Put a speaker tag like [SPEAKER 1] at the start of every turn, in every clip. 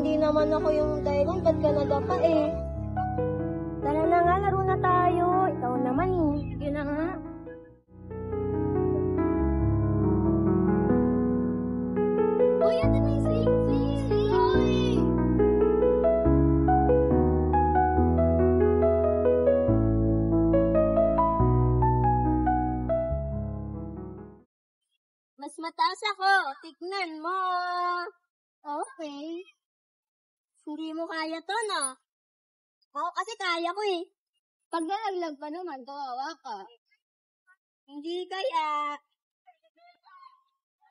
[SPEAKER 1] hindi naman ako yung dahilan, ba't ka nadapa eh? Tara na nga, laro na tayo. Ikaw naman eh. Sige na nga. Uy, ate na yung sing-sing! Uy! Mas mataas ako. Tignan mo. Okay. Hindi mo kaya to, no? Ako kasi kaya ko eh. Pag nalaglag pa naman, kawawa ka. Hindi kaya.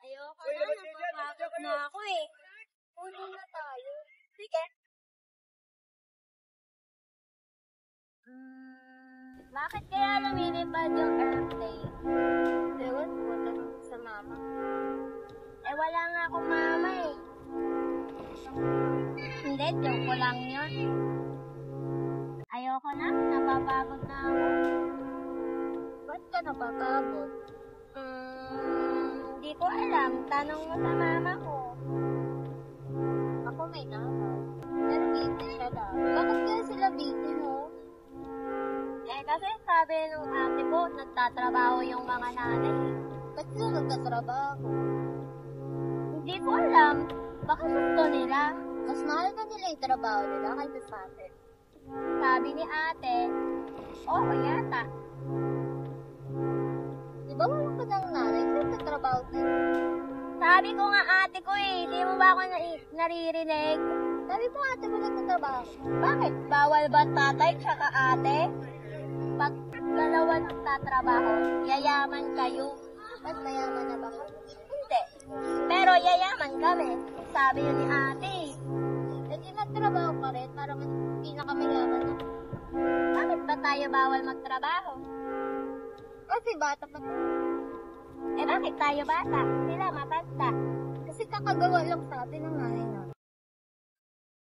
[SPEAKER 1] Ayoko na, napapagod na ako eh. Puno na tayo. Sige. Bakit kaya lumilipad yung airplane? Ewan ko, tanong sa mama. Eh, wala nga akong mama eh. Hindi, joke ko lang yun. Ayoko na, napapagod na ako. Ba't ka napapagod? Hindi ko alam. Tanong mo sa mama ko. Ako may nanay. Pero busy siya lang. Bakit kaya sila busy, no? Eh, kasi sabi nung ate ko, nagtatrabaho yung mga nanay. Ba't sila nagtatrabaho? Hindi ko alam. Baka gusto nila. Mas mahal na nila yung trabaho nila kaysa sa atin. Sabi ni ate, oo yata. Di ba wala ka ng nanay? Sino nagtatrabaho tayo? Sabi ko nga ate ko eh. Di mo ba ako naririnig? Sabi ko ate mo nagtatrabaho. Bakit? Bawal ba tatay tsaka ate? Pag dalawa nagtatrabaho, yayaman kayo. Ba't mayaman na ba kayo? Hindi. Pero yayaman kami. Sabi yun ni ate. Hindi nagtrabaho pa rin para mas pinakamayaman na. Bakit ba tayo bawal magtrabaho? Kasi bata pa tayo. Eh bakit tayo bata? Sila matanda. Kasi kakagawa lang sa atin ng nanay natin.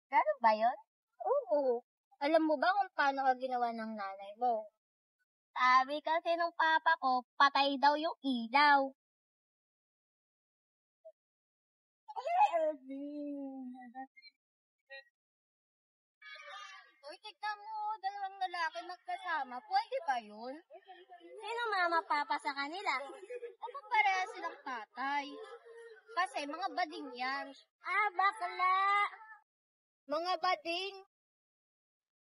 [SPEAKER 1] Ganun ba yun? Oo. Alam mo ba kung paano ka ginawa ng nanay mo? Sabi kasi nung papa ko, patay daw yung ilaw. Uy, tignan mo, dalawang lalaki magkasama. Pwede ba yun? Sino mama papa sa kanila? Ako pareha silang tatay. Kasi mga bading yan. Ah, bakla. Mga bading?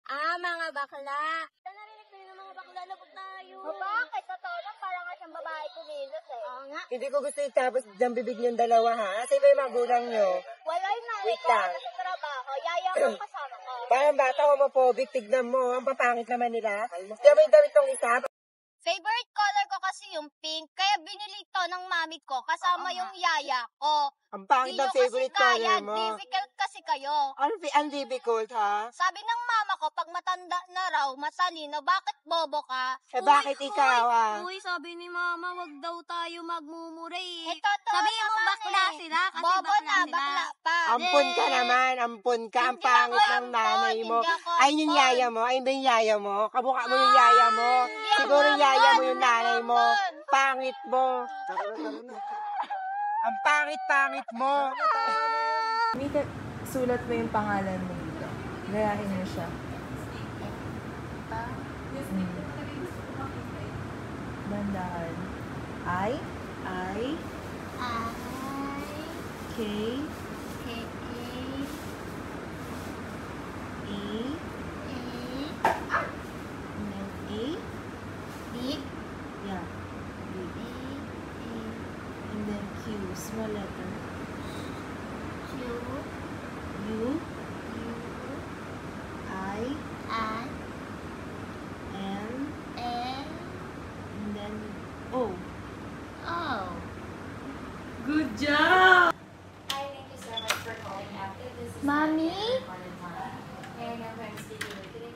[SPEAKER 1] Ah, mga bakla. Narinig ko yun ng mga bakla, labot tayo. O bakit? Totoo lang, parang nga siyang babae kumilos eh. Oo nga.
[SPEAKER 2] Hindi ko gusto itapos dyan bibig niyong dalawa ha. Kasi may magulang niyo.
[SPEAKER 1] Wala yung nanay
[SPEAKER 2] Wait
[SPEAKER 1] ko
[SPEAKER 2] lang.
[SPEAKER 1] sa trabaho. Yayang kasama ko.
[SPEAKER 2] Parang bata homophobic, tignan mo. Ang papangit naman nila. Kaya may damit tong isa.
[SPEAKER 1] Favorite color ko kasi yung pink, kaya binili to ng mami ko kasama yung yaya ko.
[SPEAKER 2] Ang pangit ng favorite color mo.
[SPEAKER 1] Difficult kasi kayo.
[SPEAKER 2] Ang difficult ha?
[SPEAKER 1] Sabi ng mama ko, pag matanda na raw, matalino, bakit bobo ka?
[SPEAKER 2] Eh bakit ikaw ha?
[SPEAKER 3] Uy, sabi ni mama, wag daw tayo magmumuri.
[SPEAKER 1] Ito to
[SPEAKER 3] Sabi mo
[SPEAKER 1] naman
[SPEAKER 3] bakla
[SPEAKER 1] eh.
[SPEAKER 3] sila kasi
[SPEAKER 1] Bobo
[SPEAKER 3] bakla
[SPEAKER 1] na,
[SPEAKER 3] sila.
[SPEAKER 1] bakla pa.
[SPEAKER 2] Ampun ka naman, ampun ka. Ang
[SPEAKER 1] Hindi
[SPEAKER 2] pangit
[SPEAKER 1] ako
[SPEAKER 2] ng
[SPEAKER 1] ampun,
[SPEAKER 2] nanay mo.
[SPEAKER 1] hindi ako
[SPEAKER 2] Ayun yung
[SPEAKER 1] ampun.
[SPEAKER 2] yaya mo. Ayun ba yung yaya mo? Kamukha mo yung yaya mo.
[SPEAKER 1] Hindi ako
[SPEAKER 2] Siguro yung yaya mo
[SPEAKER 1] ampun,
[SPEAKER 2] yung
[SPEAKER 1] hindi
[SPEAKER 2] nanay
[SPEAKER 1] ako
[SPEAKER 2] mo.
[SPEAKER 1] ampun.
[SPEAKER 2] Pangit mo. Ang pangit-pangit mo.
[SPEAKER 4] Mika, sulat mo yung pangalan mo dito. Gayahin mo siya. Dandahan. I, K, E, and then A, yeah, B, and then Q, small letter, U, I, N, and then O. Good job!
[SPEAKER 5] Hi, thank you so much for calling Apple. This is
[SPEAKER 1] Mommy?
[SPEAKER 5] May I know who I'm speaking with today?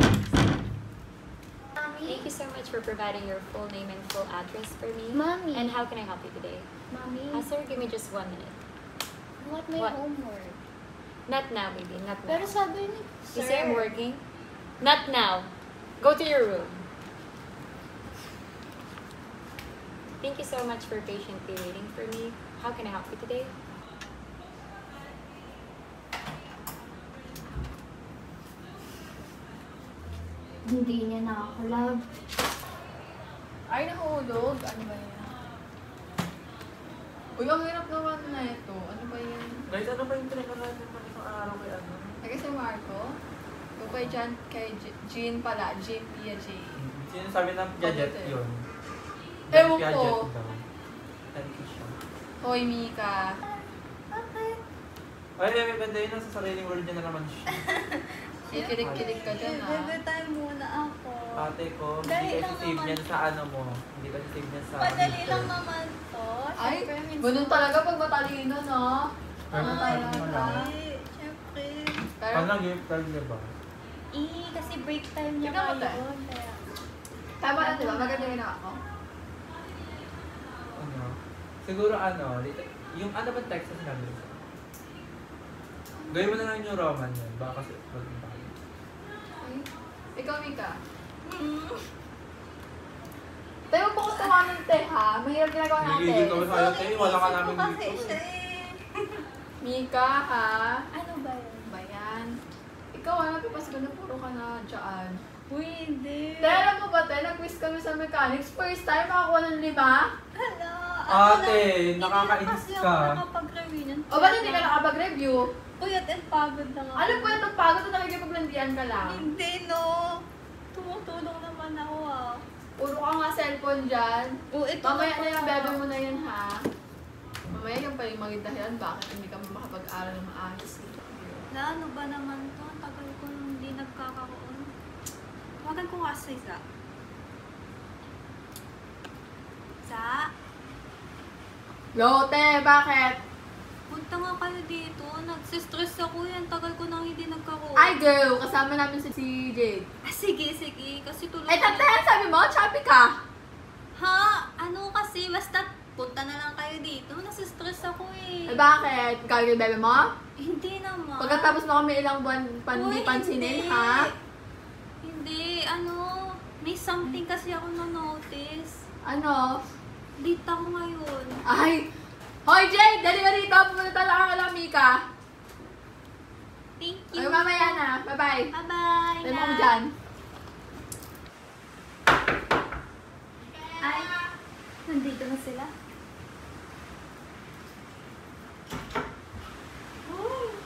[SPEAKER 5] Thank you so much for providing your full name and full address for me.
[SPEAKER 1] Mommy.
[SPEAKER 5] And how can I help you today?
[SPEAKER 1] Mommy,
[SPEAKER 5] Sir, give me just 1 minute.
[SPEAKER 1] what my
[SPEAKER 5] What?
[SPEAKER 1] homework?
[SPEAKER 5] Not now, baby. Not now.
[SPEAKER 1] Pero sabi ni
[SPEAKER 5] You say I'm working? Not now. Go to your room. Thank you so much for patiently waiting for me. How can I help you today?
[SPEAKER 1] Hindi niya na ako love.
[SPEAKER 4] Ay, nahulog. Ano ba yan? Uy, ang hirap naman na ito. Ano ba yan?
[SPEAKER 6] Guys, ano ba yung pinag-aralan ng isang araw kay ano?
[SPEAKER 4] Ay, kasi Marco. Yung kay Jean pala. Jean Piaget.
[SPEAKER 6] Sinasabi ng gadget
[SPEAKER 4] Gadget eh.
[SPEAKER 6] yun.
[SPEAKER 4] Ewan ko.
[SPEAKER 6] Gadget daw. Thank you siya.
[SPEAKER 4] Hoy, Mika.
[SPEAKER 1] Bakit?
[SPEAKER 6] Ay, ganda yun. Nasa sariling world niya na naman siya.
[SPEAKER 4] Kikilig-kilig ka dyan, ah.
[SPEAKER 1] Bebe time muna ako.
[SPEAKER 6] Ate ko,
[SPEAKER 1] Dali
[SPEAKER 6] hindi
[SPEAKER 1] lang
[SPEAKER 6] kasi save
[SPEAKER 1] naman.
[SPEAKER 6] niyan sa ano mo. Hindi kasi save niyan sa...
[SPEAKER 1] Madali lang naman to.
[SPEAKER 4] Ay,
[SPEAKER 1] Siyempre, minsan-
[SPEAKER 4] ganun talaga pag matalino, no?
[SPEAKER 6] Pero
[SPEAKER 4] Ay,
[SPEAKER 6] ano mo lang.
[SPEAKER 1] Siyempre.
[SPEAKER 4] Pero,
[SPEAKER 6] Parang gift card, diba?
[SPEAKER 1] Kasi break time niya
[SPEAKER 4] Tingnan mo, te.
[SPEAKER 1] ngayon. Kaya,
[SPEAKER 4] tama na, diba? Maganda yun ako.
[SPEAKER 6] Ano? Siguro ano, yung ano ba text na sinabi ko? Gawin mo na lang yung Roman yun. Baka kasi mag-imbali.
[SPEAKER 4] Ay, ikaw, Mika. Tayo po ko tawa ng te, ha? Mahirap ginagawa
[SPEAKER 6] Nagigil
[SPEAKER 4] natin.
[SPEAKER 6] kami sa'yo, te. Wala ka namin
[SPEAKER 1] Kasi
[SPEAKER 6] dito.
[SPEAKER 1] siya eh.
[SPEAKER 4] Mika, ha?
[SPEAKER 1] Ano ba yun?
[SPEAKER 4] Bayan. Ikaw, napipas ka na, puro ka na dyan.
[SPEAKER 1] Uy, hindi.
[SPEAKER 4] Te, alam mo ba, te? Nag-quiz kami sa mechanics. First time, makakuha ng 5.
[SPEAKER 1] Hala.
[SPEAKER 6] Ate, nakakainis
[SPEAKER 1] Hindi
[SPEAKER 6] ka.
[SPEAKER 1] ako nakapag-review ng
[SPEAKER 4] O, ba't hindi ka nakapag-review?
[SPEAKER 1] Puyat and pagod na nga.
[SPEAKER 4] Ano po yung pagod na nakikipaglandian ka lang?
[SPEAKER 1] Hindi, no. Tumutulong naman ako, ah.
[SPEAKER 4] Puro ka nga cellphone dyan.
[SPEAKER 1] Oh, ito
[SPEAKER 4] Mamaya
[SPEAKER 1] ako,
[SPEAKER 4] na yung
[SPEAKER 1] ah.
[SPEAKER 4] bebe mo na yan, ha? Mamaya yung pa yung maging dahilan bakit hindi ka makapag-aral ng maayos.
[SPEAKER 1] Na, ano ba naman to? Ang tagal ko nung hindi nagkakaroon. Tawagan ko kasi sa. Sa?
[SPEAKER 4] Lote, bakit?
[SPEAKER 1] Punta nga kayo dito. Nagsistress ako yan. Tagal ko nang hindi nagkaroon.
[SPEAKER 4] Ay, girl, kasama namin si Jade.
[SPEAKER 1] Sige, sige. Kasi tulog.
[SPEAKER 4] Eh, tatayan, sabi mo, choppy ka.
[SPEAKER 1] Ha? Ano kasi? Basta punta na lang kayo dito. Nasistress ako eh.
[SPEAKER 4] Eh, bakit? Ikaw yung bebe mo?
[SPEAKER 1] Hindi naman.
[SPEAKER 4] Pagkatapos mo kami ilang buwan
[SPEAKER 1] Uy,
[SPEAKER 4] pansinin,
[SPEAKER 1] hindi.
[SPEAKER 4] ha?
[SPEAKER 1] Hindi. Ano? May something kasi ako na-notice.
[SPEAKER 4] Ano?
[SPEAKER 1] Late ako ngayon.
[SPEAKER 4] Ay! Hoy, Jade! Dali ka rito! Pumunta lang ka lang, Mika.
[SPEAKER 1] Thank
[SPEAKER 4] Ay,
[SPEAKER 1] you.
[SPEAKER 4] mamaya na. Bye-bye.
[SPEAKER 1] Bye-bye.
[SPEAKER 4] Tayo mo dyan.
[SPEAKER 1] Ay, nandito na sila.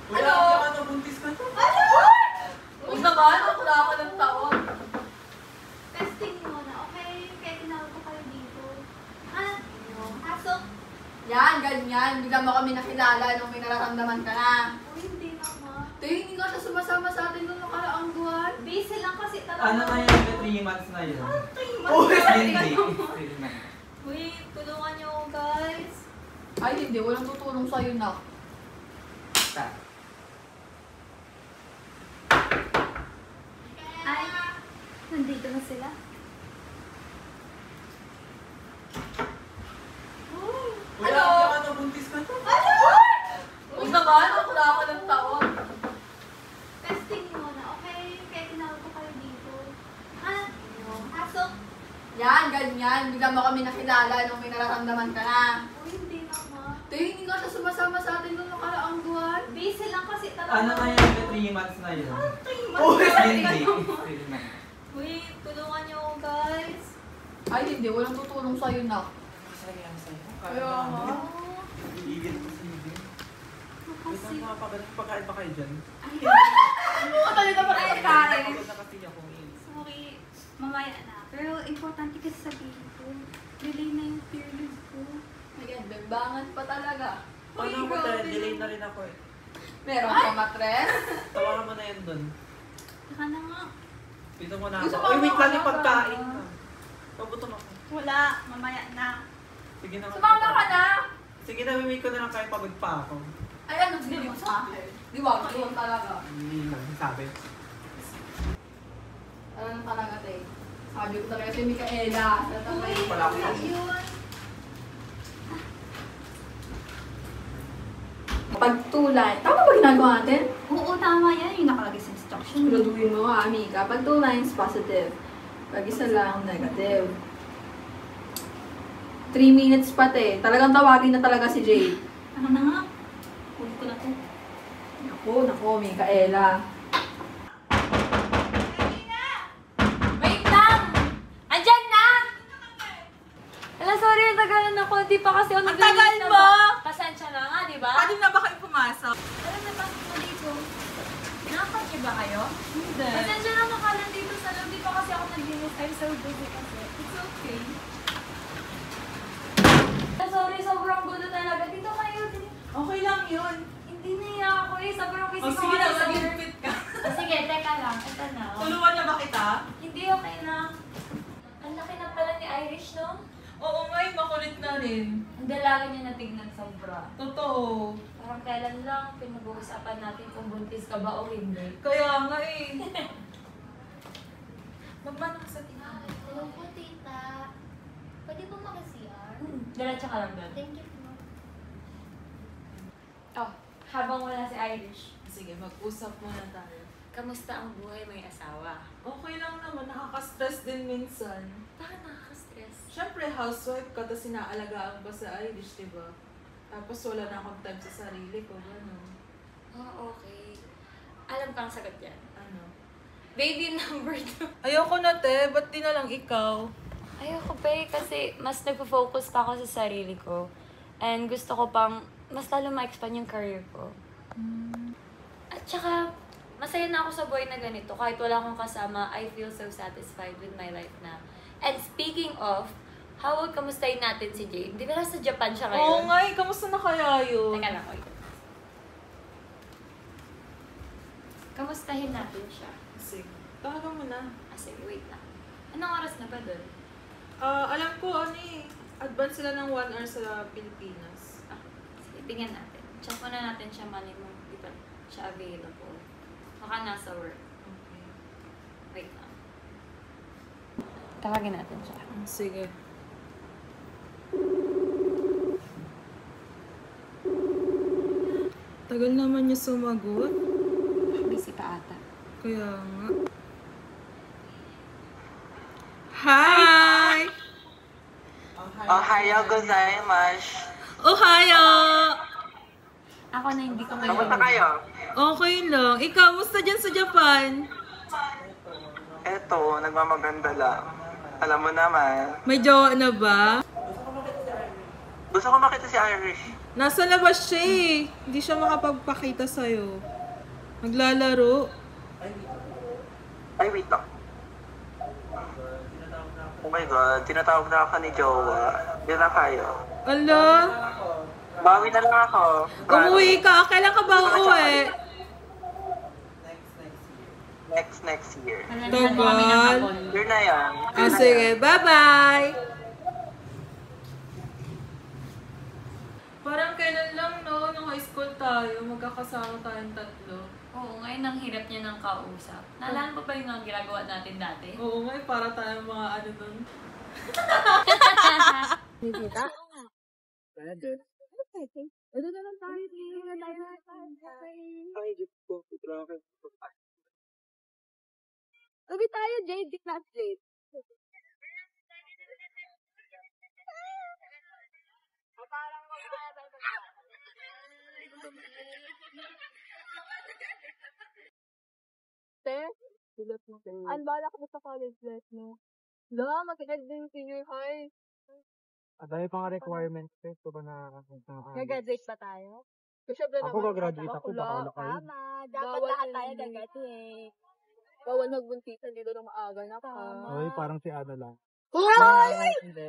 [SPEAKER 6] Wala ka na, buntis ka to.
[SPEAKER 4] Huwag naman, wala ako ng taon.
[SPEAKER 1] Testing muna, okay? Kaya tinawag ko kayo dito. Pasok.
[SPEAKER 4] Yan, ganyan. Bigla mo kami nakilala nung may nararamdaman ka na.
[SPEAKER 1] Uy, hindi naman.
[SPEAKER 4] Tayo, hindi nga siya sumasama sa atin nung nakaraang buwan.
[SPEAKER 1] Busy lang kasi talaga.
[SPEAKER 6] Ano na yun? 3 months na yun.
[SPEAKER 4] Uy,
[SPEAKER 6] Hindi.
[SPEAKER 1] Uy, tulungan niyo ako, guys.
[SPEAKER 4] Ay, hindi. Walang tutulong sa'yo na.
[SPEAKER 1] Ay, nandito na sila.
[SPEAKER 6] Wala ka na, buntis ka to.
[SPEAKER 4] Huwag naman, wala ako ng taon.
[SPEAKER 1] Testing muna, okay? Kaya tinawag ko kayo dito. Pasok.
[SPEAKER 4] Yan, ganyan. Bigla mo kami nakilala nung may nararamdaman ka na.
[SPEAKER 1] Uy, hindi naman.
[SPEAKER 4] Tayo, hindi nga siya sumasama sa atin nung nakaraang buwan.
[SPEAKER 1] Busy lang kasi talaga.
[SPEAKER 6] Ano na yun? 3 months na yun. Hindi.
[SPEAKER 1] Uy, tulungan niyo ako, guys.
[SPEAKER 4] Ay, hindi. Walang tutulong sa'yo na.
[SPEAKER 6] Masaya sa'yo.
[SPEAKER 4] Kaya nga.
[SPEAKER 6] Iigil ko si Ibe. Wait
[SPEAKER 1] Kasi,
[SPEAKER 6] lang, pagkain pa kayo dyan.
[SPEAKER 4] Ano ka talaga pa pagkain?
[SPEAKER 6] Pagod na kasi ako.
[SPEAKER 1] sorry, mamaya na. Pero importante kasi sabihin ko. Delay na yung period ko.
[SPEAKER 4] Ayan, bimbangan pa talaga.
[SPEAKER 6] Paano ako tayo? Delay na rin ako eh.
[SPEAKER 4] Meron ka matres?
[SPEAKER 6] Tawagan mo na yan dun.
[SPEAKER 1] Saka na nga.
[SPEAKER 6] Dito mo na
[SPEAKER 4] Gusto
[SPEAKER 6] ako.
[SPEAKER 4] mo
[SPEAKER 6] Uy, wait lang
[SPEAKER 4] ako
[SPEAKER 6] yung pagkain ka. Pagutom ako.
[SPEAKER 1] Wala, mamaya na.
[SPEAKER 6] Sige na.
[SPEAKER 4] Sumama ka na!
[SPEAKER 6] Sige na, wait ko na lang kayo pagod pa ako.
[SPEAKER 4] Ay, ano hindi mo sa akin? Di ba? Yun talaga.
[SPEAKER 6] Hindi lang, sabi.
[SPEAKER 4] Ano talaga, te? Sabi ko talaga si Micaela.
[SPEAKER 1] Uy,
[SPEAKER 6] Wala akong sabi.
[SPEAKER 1] yun.
[SPEAKER 4] Pagtulay. Tama ba ginagawa natin?
[SPEAKER 1] Oo, tama yan. Yung nakalagay sa instruction.
[SPEAKER 4] Siguraduhin mo nga, Mika. Pag 2 lines positive, pag isa lang negative. 3 minutes pa, te. Talagang tawagin na talaga si Jade.
[SPEAKER 1] Ano na nga? Huli ko na to.
[SPEAKER 4] Naku, Micaela.
[SPEAKER 5] di pa kasi ako
[SPEAKER 4] Ang tagal mo!
[SPEAKER 5] Pasensya na nga, di ba?
[SPEAKER 4] Paano na ba kayo pumasok?
[SPEAKER 5] Alam na pasok na dito. Nakapag ba kayo?
[SPEAKER 4] Hindi.
[SPEAKER 5] Pasensya na makalan dito sa loob. Di pa kasi ako naglinis. I'm so busy kasi. It's okay. Sorry, sobrang gulo talaga. Dito kayo.
[SPEAKER 4] Okay lang yun.
[SPEAKER 5] Hindi niya ako eh. Sobrang busy
[SPEAKER 4] O
[SPEAKER 5] ko.
[SPEAKER 4] sige na,
[SPEAKER 5] kasi.
[SPEAKER 4] mag-repeat ka.
[SPEAKER 5] Sige, teka lang. Ito na.
[SPEAKER 4] Tulungan na ba kita?
[SPEAKER 5] Hindi, okay na. Ang laki na pala ni Irish, no?
[SPEAKER 4] Oo nga, makulit na rin.
[SPEAKER 5] Ang dalaga niya natignan sobra.
[SPEAKER 4] Totoo.
[SPEAKER 5] Parang kailan lang pinag-uusapan natin kung buntis ka ba o hindi.
[SPEAKER 4] Kaya nga eh. Magmana ka sa tina.
[SPEAKER 1] Hello po, tita. Pwede po maka-CR?
[SPEAKER 5] Diretso ka lang doon.
[SPEAKER 1] Thank you po.
[SPEAKER 5] Oh, habang wala si Irish,
[SPEAKER 4] Sige, mag-usap muna tayo.
[SPEAKER 5] kamusta ang buhay may asawa?
[SPEAKER 4] Okay lang naman, nakaka-stress din minsan.
[SPEAKER 5] Bakit nakaka-stress?
[SPEAKER 4] Siyempre, housewife ka, tapos inaalagaan pa sa Irish, diba? Tapos wala na akong time sa sarili ko, gano'n.
[SPEAKER 5] Oh, okay. Alam ko ang sagot yan.
[SPEAKER 4] Ano?
[SPEAKER 5] Baby number 2.
[SPEAKER 4] Ayoko na, te. Ba't di na lang ikaw?
[SPEAKER 5] Ayoko pa eh, kasi mas nagpo-focus pa ako sa sarili ko. And gusto ko pang mas lalo ma-expand yung career ko. At saka, masaya na ako sa buhay na ganito. Kahit wala akong kasama, I feel so satisfied with my life na. And speaking of, how kamustahin natin si Jade? Di ba nasa Japan siya
[SPEAKER 4] Oo
[SPEAKER 5] ngayon?
[SPEAKER 4] nga, eh. Kamusta na kaya yun?
[SPEAKER 5] Teka lang, wait. Kamustahin natin siya.
[SPEAKER 4] Sige. Tawagan mo na.
[SPEAKER 5] Sige, wait lang. Anong oras na ba doon?
[SPEAKER 4] Alam ko, ano eh. Advance sila ng 1 hour sa Pilipinas.
[SPEAKER 5] Sige, tingnan natin. Check muna natin siya mali mo. Di ba siya available? Baka nasa work.
[SPEAKER 4] Okay.
[SPEAKER 5] Wait lang. Tawagin natin siya.
[SPEAKER 4] Sige. Tagal naman niya sumagot.
[SPEAKER 5] Busy pa ata.
[SPEAKER 4] Kaya nga. Hi!
[SPEAKER 7] Ohayo gozaimasu.
[SPEAKER 4] Ohayo!
[SPEAKER 5] Ako na hindi ko
[SPEAKER 7] Kamusta kayo?
[SPEAKER 4] Okay lang. Ikaw, musta dyan sa Japan?
[SPEAKER 7] Eto, nagmamaganda lang. Alam mo naman.
[SPEAKER 4] May jowa na ba?
[SPEAKER 7] Gusto ko makita si Irish.
[SPEAKER 4] Nasa labas siya eh. Hindi siya makapagpakita sa'yo. Maglalaro.
[SPEAKER 7] Ay, wait lang. Oh my God, tinatawag na ako ni Jowa. Yun na kayo.
[SPEAKER 4] Ala,
[SPEAKER 7] Bawi na lang ako.
[SPEAKER 4] umuwi ka. Kailan ka ba uuwi?
[SPEAKER 7] Next year.
[SPEAKER 4] Tagal.
[SPEAKER 7] Year na yan.
[SPEAKER 4] Sige. Bye-bye! Parang kailan lang, no? Nung high school tayo, magkakasama tayong tatlo.
[SPEAKER 5] Oo, ngayon ang hirap niya ng kausap. Naalala mo ba yung mga ginagawa natin dati?
[SPEAKER 4] Oo nga, para tayong mga ano dun.
[SPEAKER 2] Tita? Ano na lang tayo?
[SPEAKER 7] Ay, Diyos ko. Grabe.
[SPEAKER 1] Ubi tayo, Jade. Di class Jade. Te, ang balak mo sa college life mo? Wala, mag-grad din senior high.
[SPEAKER 8] Dahil pang requirements test ko ba na
[SPEAKER 1] Nag-graduate ba tayo? Siyempre
[SPEAKER 8] Ako gagraduate ako, baka wala kayo.
[SPEAKER 1] Tama, dapat lahat tayo nag-graduate. Bawal magbuntisan dito ng maaga na pa.
[SPEAKER 8] Ay, parang si ano lang.
[SPEAKER 1] Hoy!
[SPEAKER 8] Hindi.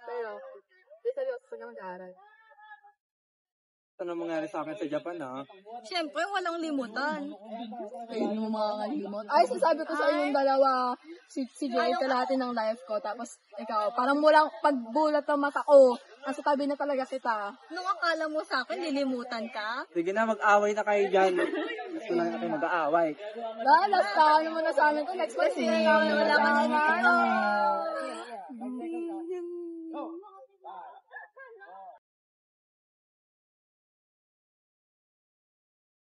[SPEAKER 1] Pero, di seryoso ka mag-aaral.
[SPEAKER 8] Ano mangyari sa akin sa Japan, ha?
[SPEAKER 1] Siyempre, walang limutan. Kayo mo makakalimot. Ay, sasabi ko sa inyong dalawa, si Jay, kalahati ng life ko. Tapos, ikaw, parang mulang pagbulat ng mata ko, nasa tabi na talaga kita. Nung akala mo sa akin, nilimutan ka?
[SPEAKER 8] Sige na, mag-away na kayo dyan. Gusto lang natin mag-aaway.
[SPEAKER 1] Last time, ano mo na sa amin to, next question na wala ka na.